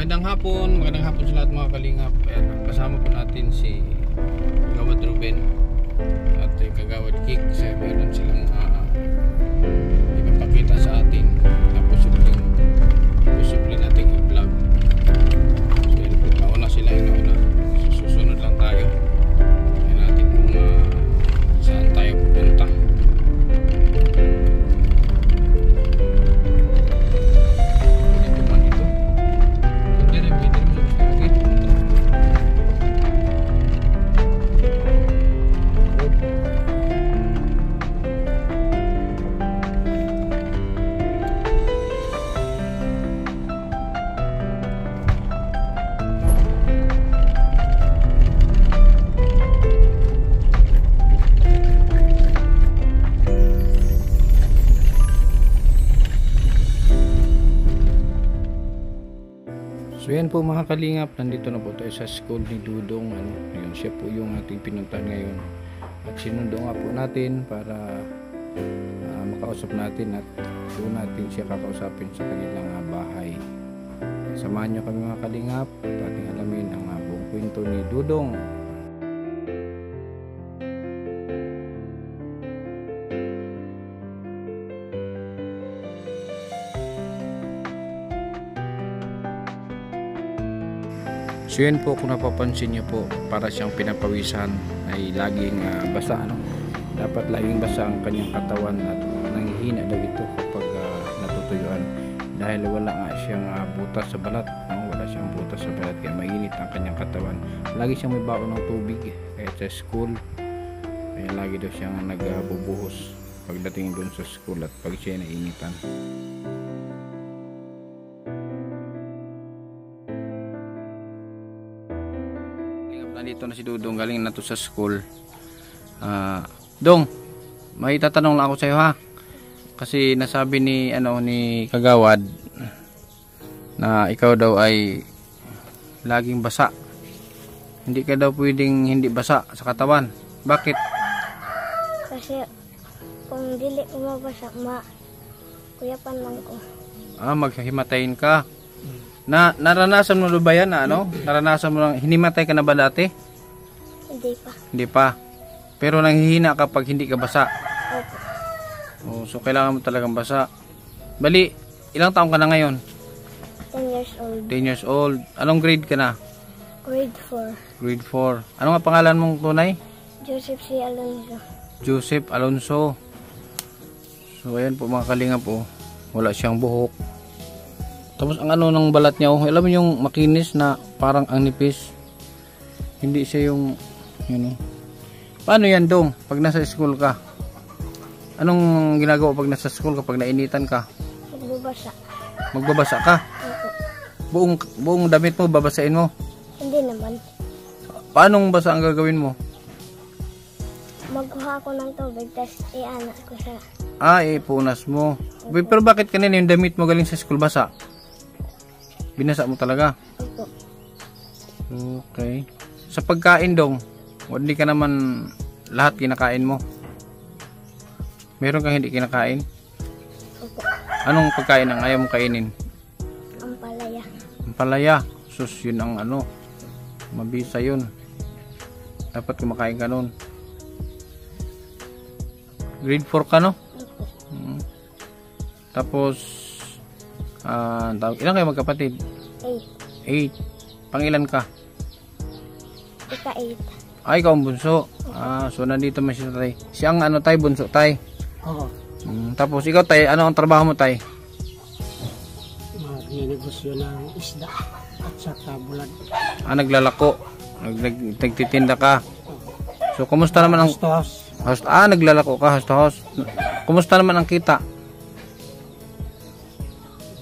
Magandang hapon sa lahat mga kalingap. Ayan, kasama po natin si Kagawad Ruben at Kagawad Kik. Kasi meron silang ipapakita sa atin na posibleng natin i-vlog. So yun po, mauna sila inauna. Susunod lang tayo. Ayan natin kung saan tayo pupunta. So yan po mga kalingap, nandito na po tayo sa school ni Dudong. Ayun, siya po yung ating pinuntahan ngayon. At sinundo nga po natin para makausap natin at doon natin siya kakausapin sa kanilang bahay. Samahan nyo kami mga kalingap at ating alamin ang buong kwento ni Dudong. So yun po, kung napapansin nyo po, para siyang pinapawisan ay laging basa, dapat laging basa ang kanyang katawan at nanghihina daw ito kapag natutuyuan dahil wala nga siyang butas sa balat, wala siyang butas sa balat kaya mainit ang kanyang katawan. Lagi siyang may baon ng tubig kahit sa school, kaya lagi daw siyang nagbubuhos pagdating doon sa school at pag siya nainitan. Nandito na si Dudong, galing na to sa school. Dong, may tatanong lang ako sa iyo ha. Kasi nasabi ni Kagawad na ikaw daw ay laging basa. Hindi ka daw pwedeng hindi basa sa katawan. Bakit? Kasi kung dili ko mabasa, kuyapan lang ko. Maghihimatayin ka. Naranasan mo ba yan Naranasan mo lang, hinimatay ka na ba dati? Hindi pa. Hindi pa. Pero nanghihina kapag hindi ka basa. Opo. So kailangan mo talagang basa. Bali, ilang taong ka na ngayon? 10 years old. 10 years old. Anong grade ka na? Grade 4. Grade 4. Ano nga pangalan mong tunay? Joseph C. Alonso. Joseph Alonso. So ayan po mga kalingap po. Wala siyang buhok. Tapos ang ng balat niya, alam mo yung makinis na parang ang nipis. Hindi siya yung Paano yan, Dong? Pag nasa school ka? Anong ginagawa pag nasa school kapag nainitan ka? Magbabasa. Magbabasa ka? Opo. Buong damit mo babasain mo? Hindi naman. Paanong basa ang gagawin mo? Magkuha ako ng tubig, tapos ianak ko sa... Ipunas mo. Pero bakit kanina yung damit mo galing sa school basa? Binasa mo talaga? Opo. Okay. Sa pagkain, Dong, hindi ka naman lahat kinakain mo? Meron kang hindi kinakain? Opo. Anong pagkain ang ayaw mong kainin? Ang palaya. Ang palaya. Sus, yun ang mabisa yun. Dapat kumakain ka nun. Grade 4 ka, no? Opo. Tapos ilan kayo magkapatid? 8. Pangilan ka? Ika-8. Ikaw ang bunso. So nandito man si Tay. Siya ang tay, bunso Tay. Oo. Tapos ikaw Tay, ano ang trabaho mo Tay? Magnegosyo ng isda at saka bulan. Naglalako. Nagtitinda ka. So kumusta naman ang house? Naglalako ka house to house. Kumusta naman ang kita?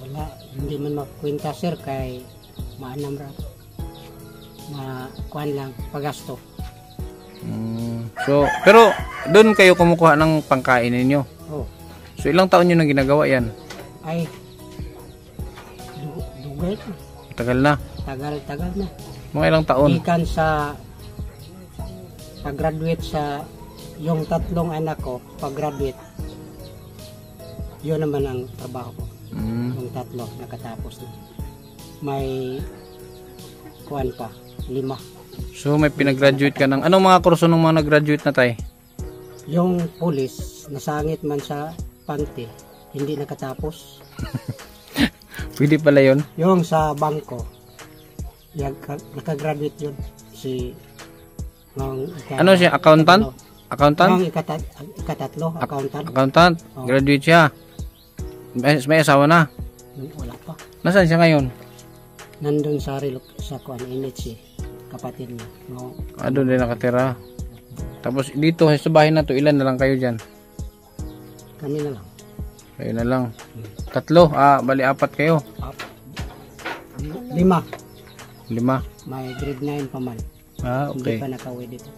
Wala, hindi man makwenta sir kay maanam ra. Kuan lang pagasto. So, pero doon kayo kumukuha ng pangkain ninyo. Oh. So ilang taon niyo nang ginagawa 'yan? Ay dugay na. Tagal na. Tagal na. Mga ilang taon? Ikan sa pag-graduate sa yung tatlong anak ko, pag-graduate. Yun naman ang trabaho ko. Yung tatlo nakatapos na. may kuan pa, 5. So may pinag-graduate ka ng anong mga kurso ng mga nag-graduate na tay? Yung pulis, nasangit man sa panty, hindi nakatapos. Pwede pala yon. Yung sa bangko, nakagraduate yun. Ano siya? Accountant? Accountant? Ang ikatatlo, accountant. Accountant? Oh. Graduate siya. May asawa na. Wala pa. Nasaan siya ngayon? Nandun sa kuan NHC, kapatid niya. No, Doon din nakatira. Tapos dito sa bahay na to, ilan na lang kayo dyan? kami na lang. Kayo na lang. 3. Bali 4 kayo. 5. 5. May grade 9 pa man. Hindi Okay. pa nakauwi dito.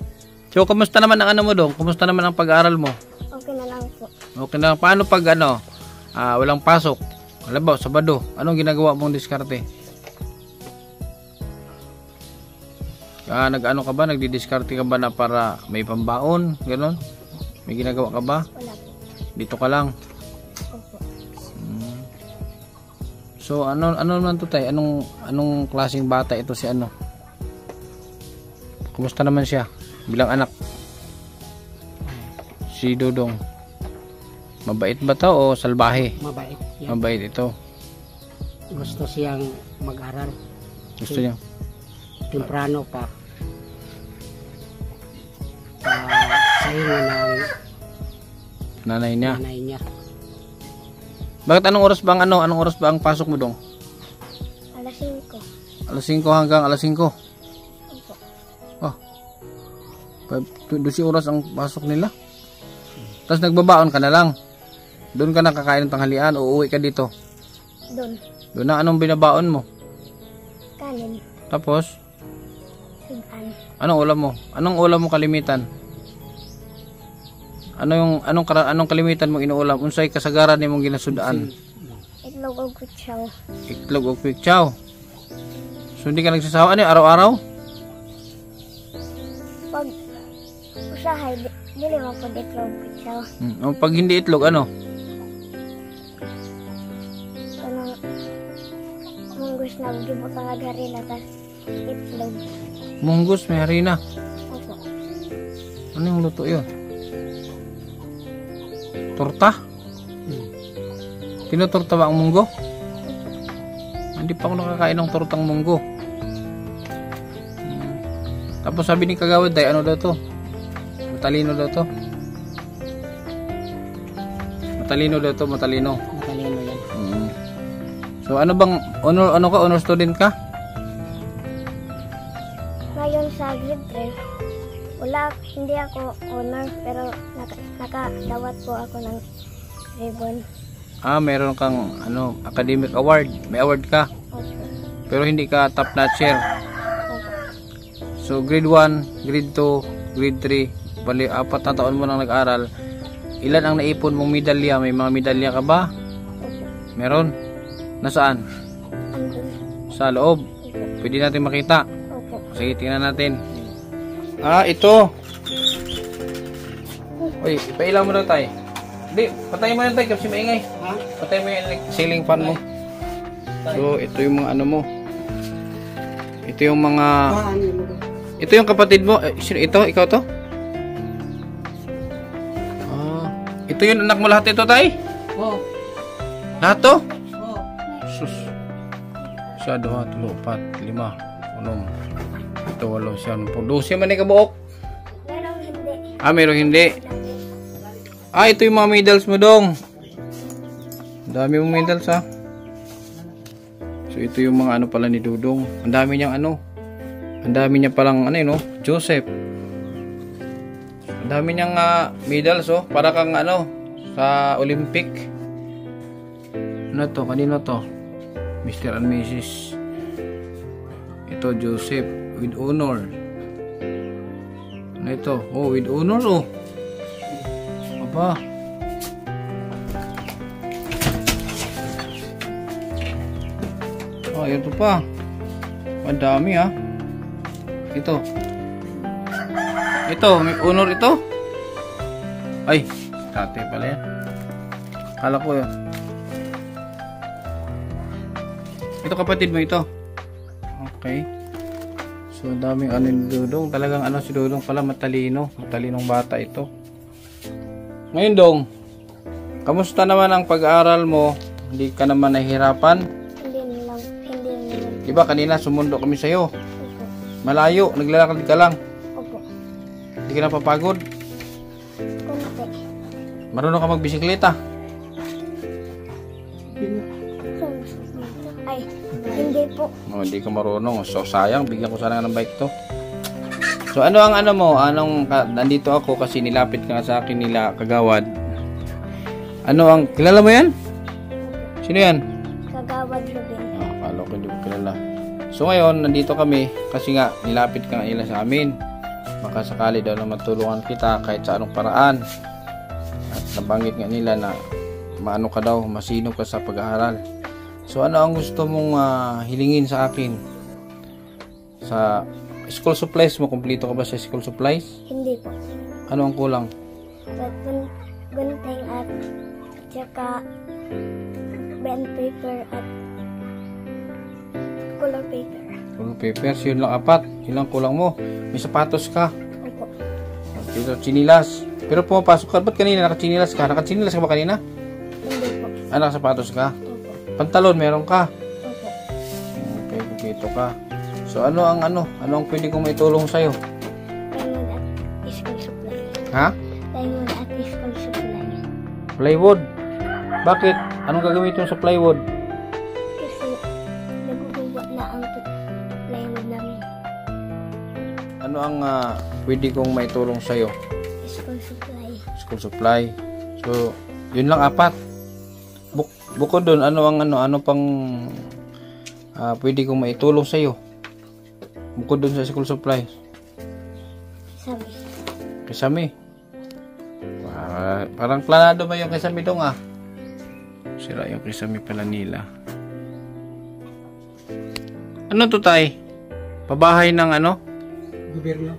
So, kumusta naman ang ano mo dong? Kumusta naman ang pag-aaral mo? Okay na lang po. Okay na. Paano pag walang pasok? Alam ba, Sabado, anong ginagawa mong diskarte? Nag-ano ka ba? Nagdi-diskarte ka ba na para may pambaon? Ganon? May ginagawa ka ba? Wala po. Dito ka lang. Opo. So, ano naman to tay? Anong klaseng bata ito si ano? Kumusta naman siya? Bilang anak? Si Dodong. Mabait ba to o salbahe? Mabait. Yan. Mabait ito. Gusto siyang mag-aral. Gusto niya. Temprano pa. Sa inyo ng Nanay niya. nanay niya. Bakit anong oras ba ang pasok mo dong? Alas 5. Alas 5 hanggang alas 5. Opo. Oh. 12 oras ang pasok nila. Tapos nagbabaon ka na lang. Doon ka nakakain ng tanghalian o uuwi ka dito. Doon. Doon na anong binabaon mo. Kanin. Tapos, Sudan. anong ulam mo? Anong ulam mo kalimitan? Anong kalimitan mo inuulam? Unsay kasagaran nimong ginasudaan? Itlog o kutsaw. Itlog o quick chow. So hindi ka nagsasawa ano araw-araw? Pag usahay, dili mo po itlog o kutsaw. Pag hindi itlog ano? Anong munggus na gibot ang agari na tas itlog. Munggus may harina. Opo. Ano yung luto yun? Torta? Tinutorta ba ang munggo? Hindi pa ako nakakain ng tortang munggo. Tapos sabi ni Kagawad ay ano daw to? Matalino daw to? Matalino daw to, matalino. Matalino yan. So ano bang, honor student ka? Ngayon sa grade 3, hindi ako honor pero nakadawat po ako ng ribbon. Meron kang academic award. May award ka. Opo. Pero hindi ka top notcher. Opo. So grade 1, grade 2, grade 3, bali 4 na taon mo nang nag-aral. Ilan ang naipon mong medalya? May mga medalya ka ba? Opo. Meron. Nasaan? Andun. Sa loob. Opo. Pwede natin makita. Opo. Sige, tingnan natin. Ito. Uy, ipailaw mo daw tayo. Hindi, patayin mo yan tayo kasi maingay. Ha? Patayin mo yung ceiling fan mo. So, ito yung mga ano mo. Ito yung mga... Ito yung kapatid mo. Sino ito? Ikaw to? Ito yung anak mo lahat ito, tay? Oh. Lahat to? Oh. Sus. 1, 2, 3, 4, 5, 6, 7, 8, 12 man ka buok. Merong hindi. Meron hindi. Ito yung mga medals mo dong. Dami mong medals ha. So ito yung mga ano pala ni Dudong. Ang dami niyang ano. Ang dami niya palang Joseph. Ang dami niyang medals oh. Para kang sa Olympic. Ano to? Kanino to? Mr. and Mrs. Ito Joseph with honor. Ano ito? Oh, with honor oh. Aba. Ito pa. Ang dami ha. Ito. May honor ito. Ay, tate pala yan. Kala ko yun. Ito kapatid mo ito? Okay. So, daming ano ni Dudong. Talagang ano si Dudong pala matalino. Matalinong bata ito. Ngayon Dong, kamusta naman ang pag-aaral mo? Hindi ka naman nahihirapan? Hindi naman. Diba kanina sumundo kami sa'yo? Opo. Malayo, naglalakad ka lang. Opo. Hindi ka napapagod? Kunti. Marunong ka magbisikleta? Ay, hindi po. Oh, hindi ka marunong. So, sayang. Bigyan ko sana ng bike to. So, ano ang ano mo? Nandito ako kasi nilapit ka sa akin nila kagawad. Ano ang, kilala mo yan? Sino yan? Kagawad Ruben. Akala ko hindi ko kilala. So, ngayon, nandito kami kasi nga, nilapit ka nila sa amin. Baka sakali daw na matulungan kita kahit sa anong paraan. At nabanggit nga nila na maano ka daw, masino ka sa pag-aaral. So, ano ang gusto mong hilingin sa akin? Sa school supplies mo, kumpleto ka ba sa school supplies? Hindi po. Ano ang kulang? Gunting at tsaka band paper at color paper. Color papers, yun lang 4. Yun lang kulang mo. May sapatos ka. Opo. Dito, chinilas. Pero pumapasok ka. Ba't kanina nakachinilas ka? Nakachinilas ka ba kanina? Hindi po. Nakasapatos ka? Opo. Pantalon, meron ka? Opo. Okay, kumpleto ka. So, ano ang pwede kong maitulong sa'yo? Diamond at school supply. Ha? Diamond at school supply. Plywood. Bakit? Anong gagamitin sa plywood? Kasi naguguba na ang plywood namin. Ano ang pwede kong maitulong sa'yo? School supply. School supply. So, yun lang 4. Bukod doon, ano pang pwede kong maitulong sa'yo? Bukod doon sa school supply. Sabi. Kisame. Parang planado ba yung kisame dong Sira yung kisame pala nila. Ano to tay? Pabahay ng ano? Gobyerno.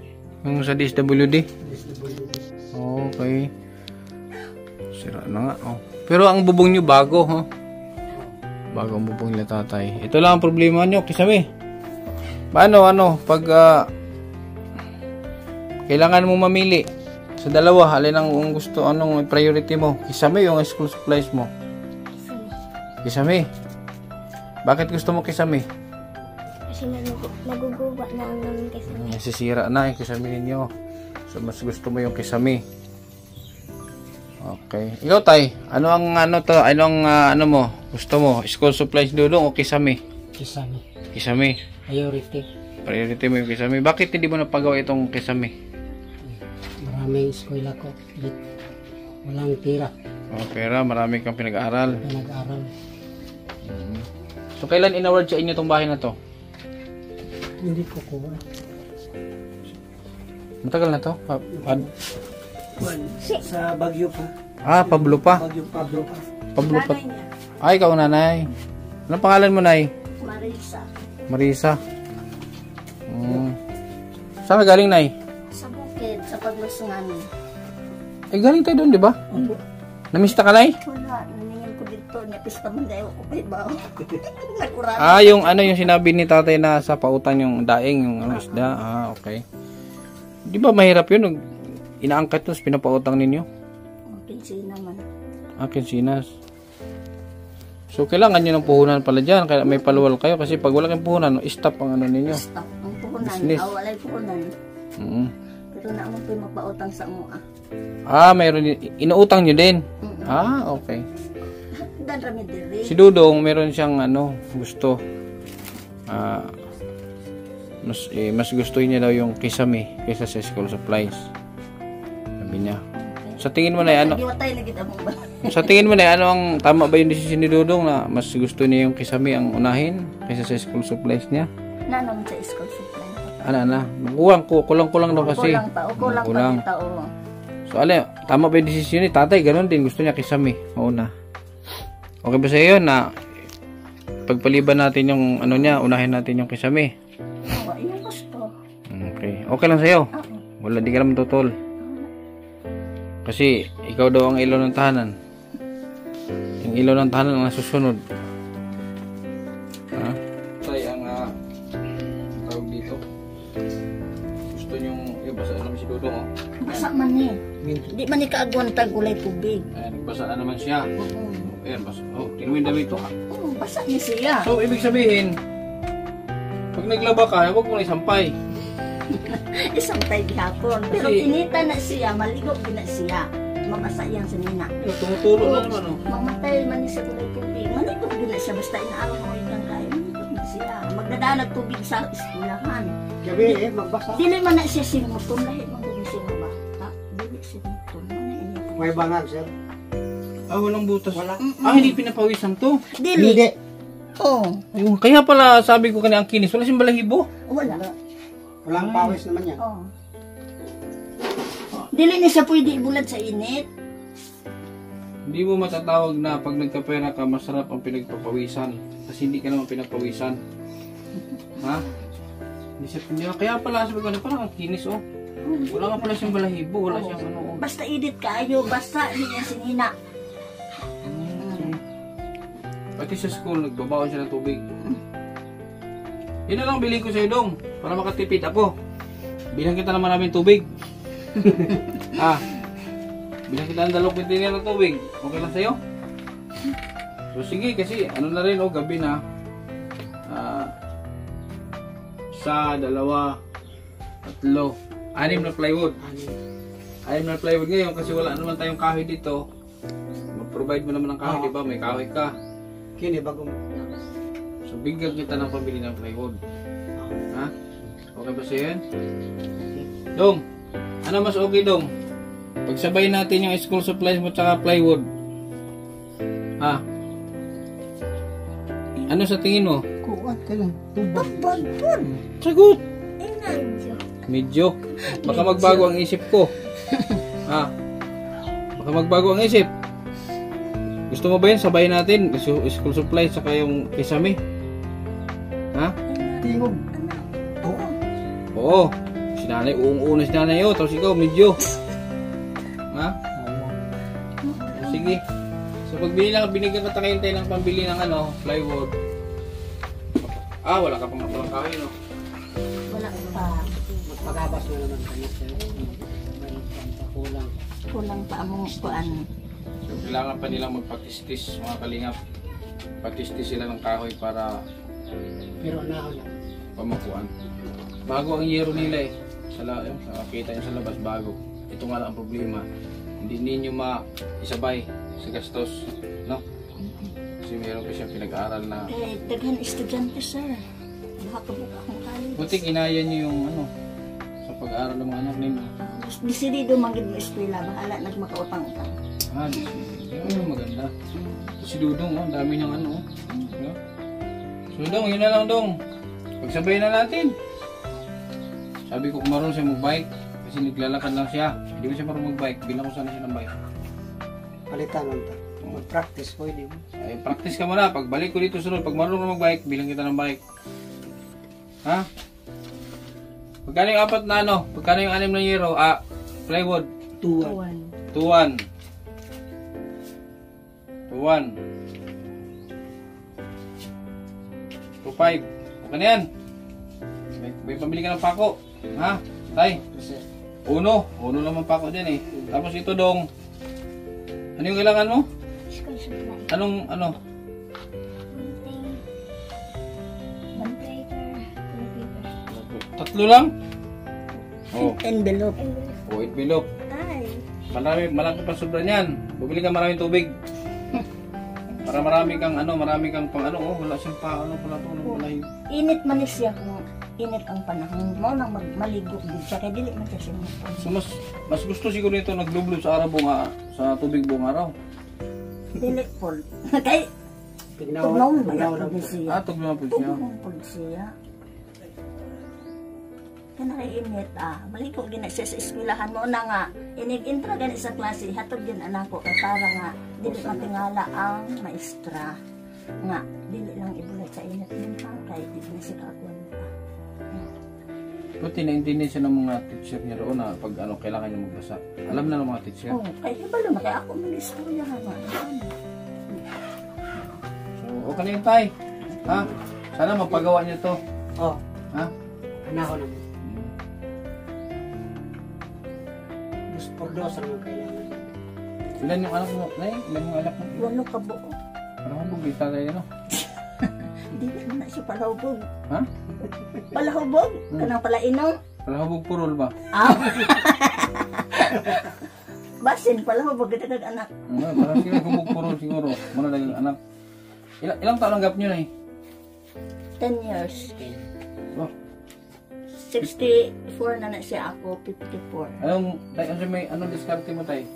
Yung sa DSWD? DSWD. Okay. Sira na nga. Oh. Pero ang bubong nyo bago, ha? Bago ang bubong nila tatay. Ito lang ang problema nyo, kisame. Paano, pag kailangan mo mamili sa dalawa, alin ang gusto, anong priority mo? Kisame yung school supplies mo? Sabi. Kisame. Bakit gusto mo kisame? Kasi naguguba na ang namin kasi. Nasisira na yung kisame ninyo. So, mas gusto mo yung kisame. Okay. Ikaw, tay, ano mo? Gusto mo? School supplies dulong o kisame? Kisame. Kisame. Priority. Priority mo yung kisame. Bakit hindi mo napagawa itong kisame? Maraming eskwela ko. Walang tira. Oh, pera, marami kang pinag-aaral. Nag-aral. So, kailan in-award sa inyo itong bahay na to? Hindi ko kuha. Matagal na to? Sa Bagyo pa. Pablo pa. Bagyo Pablo pa. Pablo pa. Ay, ikaw nanay. Anong pangalan mo, nay? Marisa. Marisa. Saan ka galing, nay? Sa bukid, sa paglusungan. Galing tayo doon, di ba? Namista ka, nay? Wala, naningin ko dito. Napista man dahil ko pa iba. Nagurado. Yung sinabi ni tatay na sa pautang yung daing, yung isda. Okay. Di ba mahirap yun? Inaangkat tapos pinapautang ninyo? Pinsina naman. Kinsinas. So, kailangan nyo ng puhunan pala dyan. Kaya may paluwal kayo. Kasi pag wala kayong puhunan, stop ang ano ninyo. Stop ang puhunan. Business. Walay puhunan. Pero na mo po magpautang sa mua. Mayroon. Inuutang nyo din? Okay. Dan rami diri. Si Dudong, meron siyang gusto. Mas gusto niya daw yung kisame kaysa sa school supplies. Sabi niya. Sa tingin mo na Giwatay lagi ta mo ba? Sa tingin mo na ang tama ba yung desisyon ni Dudong na mas gusto niya yung kisame ang unahin kaysa sa school supplies niya? Na naman sa school supply. Kulang daw kasi. Kulang pa tao. So tama ba yung desisyon ni tatay? Ganon din, gusto niya kisame mauna. Okay ba sa iyo na pagpaliban natin yung unahin natin yung kisame? Yung gusto. Okay. Okay lang sa iyo? Wala, di ka naman tutol. Kasi ikaw daw ang ilaw ng tahanan. Yung ilaw ng tahanan ang nasusunod. si Dudong, oh. Basa man ni. Di man ni kaagwan tag ulay tubig. Ayan, nagbasa na naman siya. Oo. Ayan, basa. Oh, tinuwin damit to, ha. Oo, basa ni siya. So, ibig sabihin, pag naglaba ka, huwag mo na isampay. Isang tay gihapon. Pero Kasi- kinita na siya, maligo na siya. Mabasa yan sa nina. Ano, tumuturo na naman, oh. Mamatay man ni sa ulay tubig. Maligo na siya basta inaaraw mo ilang kayo. Maligo na siya. Magdadalag tubig sa eskwelahan. Gabi magbasa. Dili man na siya simuton. Lahit man din siya mabata. Dili simuton. Ano na inyo? May bangal, sir. Ah, walang butas. Wala. Ah, hindi pinapawisan to. Dili. Oh, Ayun, kaya pala sabi ko kanina ang kinis, wala siyang balahibo. wala. Walang pawis naman yan. Oh. Dili na siya pwede ibulat sa init. Hindi mo matatawag na pag nagkapera ka, masarap ang pinagpapawisan. Kasi hindi ka naman pinagpawisan. Ha? Hindi siya pinila. Kaya pala sabi ko na parang ang kinis, oh. Wala nga pala siyang balahibo, wala siyang ano, oh. Basta edit kayo, basta hindi niya sinina. Pati sa school, nagbabaon siya ng tubig. Yun na lang bilhin ko sa'yo, Dong. Para makatipid ako. Bilang kita ng maraming tubig. Ah, bilang kita ng 2 container ng tubig. Okay lang sa'yo? So sige, kasi ano na rin, oh, gabi na. Sa 2, 3, 6 na plywood. 6 na plywood ngayon kasi wala naman tayong kahoy dito. Mag-provide mo naman ng kahoy, di ba? May kahoy ka. Kini bago mo. So bigyan kita ng pambili ng plywood. Ha? Okay ba sa'yo yan? Dong, ano mas okay, Dong? Pagsabay natin yung school supplies mo tsaka plywood. Ha? Ano sa tingin mo? Kuwat ka lang. Tubag. Pagpagpun. Sagot! Medyo. Medyo. Baka magbago ang isip ko. Ha? Baka magbago ang isip. Gusto mo ba yun? Sabayin natin. School supplies saka yung kisame. Ha? Tingog. Oo. Oo. Si nanay, uung-una si nanay, oh. Tapos ikaw, medyo. Ha? Sige. So pag binigyan ka tayo ng pambili ng ano, plywood. Ah, wala ka pang kahoy, no? Wala pa. Magpagabas na naman kanya, sir. May kulang. Kulang pa among kuan. So kailangan pa nilang magpatistis, mga kalingap. Patistis sila ng kahoy para Pero na lang. pamakuan. Bago ang yero nila, eh. Sa kita nyo sa labas, bago. Ito nga lang ang problema. Hindi ninyo maisabay sa gastos, no? Kasi meron pa siya pinag-aaral na. Kaya daghan estudyante, sir. Nakakabuka akong college. Buti kinaya nyo yung ano, sa pag-aaral ng mga anak ninyo. Disidido magid mo eskwela, bahala nagmakautang-utang. Ah, yun maganda. Si Dudong, oh, ang dami ng ano, oh. Yeah. So Dong, yun na lang, Dong. Pagsabay na natin. Sabi ko kung marunong siya mag-bike, kasi naglalakad lang siya. Hindi ko siya marunong mag-bike, bilang ko sana siya ng bike. Palitan lang ta. Mag-practice pwede mo. Ay, practice ka muna. Pagbalik ko dito sunod, pag marunong ka mag-bike, bilang kita ng bike. Ha? Pagkano yung 4 na ano? Pagkano yung 6 na euro? Ah, plywood. Tuwan. 2-1. 2-1. 2-5. Okay na yan. May pamili ka ng pako. Ha? Tay? Uno naman pako dyan eh. Tapos ito, Dong. Ano yung kailangan mo? School supply. Anong ano? Paper. Computer. 3 lang? Oh. Envelope. Envelope. Oh, envelope. Ay. Malaki pa sobra niyan. Bumili ka maraming tubig. Para marami kang pang ano, oh, wala siyang pa, ano pala ito, ano pala yun. Init man ni siya kung init ang panahon. Mao nang maligo din siya kay dili man siya simuton. So mas gusto siguro nito naglublob sa araw sa tubig buong araw. Dili po. Kay Pignaw. tugnaw man Pignaw ang lang po. siya. Ah, tugnaw po siya. Tugnaw po siya. Kana kay init maligo gina siya sa eskwelahan mo na nga inig-intro gani sa klase hatod din anako kay para nga dili matingala ang maestra nga dili lang ibulat sa init minsan kay dili siya kakuan pa. Buti naintindihan siya ng mga teacher niya roon na pag ano kailangan niya magbasa. Alam na ng mga teacher. Oh, kay hibalo na kay ako mag-istorya ha ba. So, okay na yun, Tay. Ha? Sana mapagawa niyo to. Oh, Ha? anako naman. Purdos ang kailangan. Ilan yung anak mo? Nay, ilan yung anak mo? 8 ka buo. Ano mo bugita tayo, no? Dili na siya palahubog. Ha? Palahubog? Kanang palainom? Palahubog purol ba? Ah. Basin, palahubog, gitagag anak. Parang sila hubog purol siguro. Muna lang yung anak. Ilang taon ang gap nyo, Nay? 10 years. Oh, 64 na siya, ako 54. anong diskarte mo, Tay?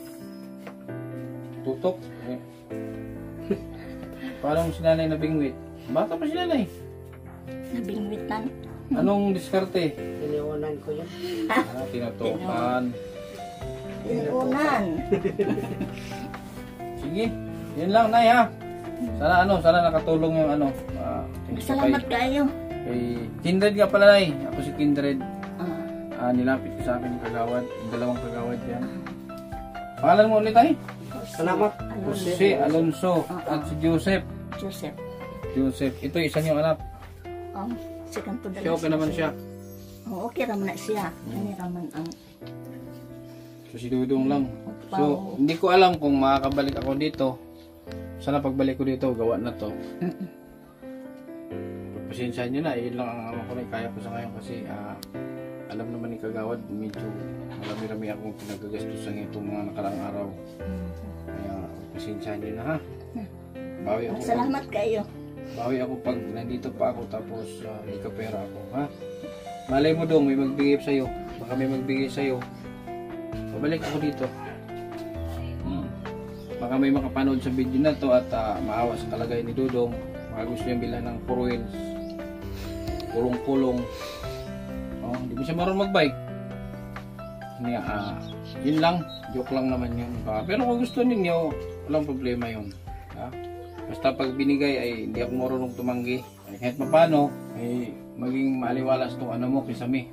Tutok? Eh. Parang si Nanay nabingwit. Bata pa si Nanay. Nabingwitan. Anong diskarte? Iniwanan ko yun. Tinatukan. Inunan. Sige, yun lang, Nay, ha? Sana nakatulong yung Salamat kayo. kay Kindred nga pala, Nay. Ako si Kindred. Ah, Nilapit ko sa akin yung kagawad. Yung 2 kagawad yan. Pangalan mo ulit, Tay? Salamat. Jose Alonso at si Joseph. Joseph. Ito, isa niyong anak. Second to the Siya, okay naman siya. Okay raman na siya. Ano raman ang So, si Dudong lang. So, hindi ko alam kung makakabalik ako dito. Sana pagbalik ko dito, gawa na to. Pasensya nyo na, yun lang ang kaya ko sa ngayon kasi alam naman ni Kagawad, medyo marami-rami akong pinagagastusan itong mga nakaraang araw. Kaya pasensya nyo na, ha. Salamat kayo. Bawi ako pag nandito pa ako tapos hindi ka pera ako, ha. Malay mo Dong, may magbigay sa'yo. Baka may magbigay sa'yo. Pabalik ako dito. Baka may makapanood sa video na to at maawa sa kalagayan ni Dudong. Baka gusto niyang bilhan ng 4 wheels. Pulong-pulong. Hindi mo siya marunong magbike. Yun lang. Joke lang naman yun. Pero kung gusto ninyo, walang problema yun. Basta pag binigay ay hindi ako marunong tumanggi. Ay, kahit paano, ay maging maliwalas itong ano mo kaysa mi.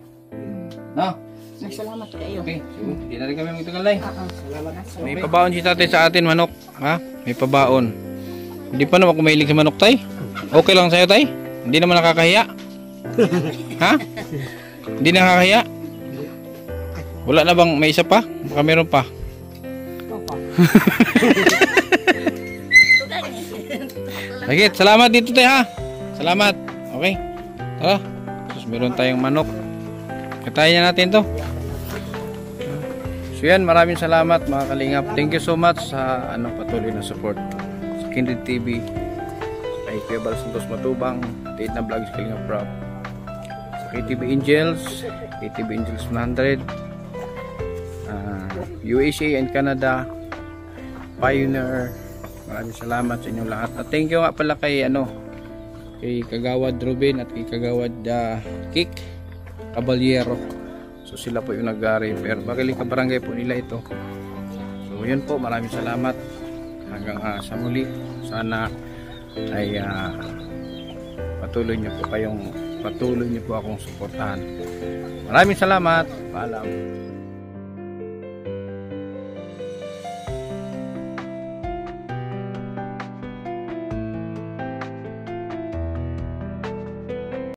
No? Salamat kayo. Okay, so hindi na rin kami magtagal na. Salamat. May pabaon si tatay sa atin, manok. Ha? May pabaon. Hindi pa naman kumahilig sa manok, tay. Okay lang sa'yo, tay? Hindi naman nakakahiya? Ha? Hindi nakakahiya? Wala na bang may isa pa? Baka meron pa. Sige, salamat dito, tay, ha? Salamat. Okay. Tara. Tapos meron tayong manok. Katayin na natin to. So yan, maraming salamat mga kalingap. Thank you so much sa patuloy na support sa Kindred TV, kay Kuya Bal Santos Matubang, Date na Vlogs Kalingap Prop, sa KTV Angels, KTV Angels 100, USA and Canada, Pioneer. Maraming salamat sa inyong lahat. At thank you nga pala kay kay Kagawad Ruben at kay Kagawad Kik Caballero. So sila po yung nag-repair. Bagaling ka barangay po nila ito. So yun po, maraming salamat. Hanggang sa muli. Sana ay patuloy niyo po akong suportahan. Maraming salamat. Paalam.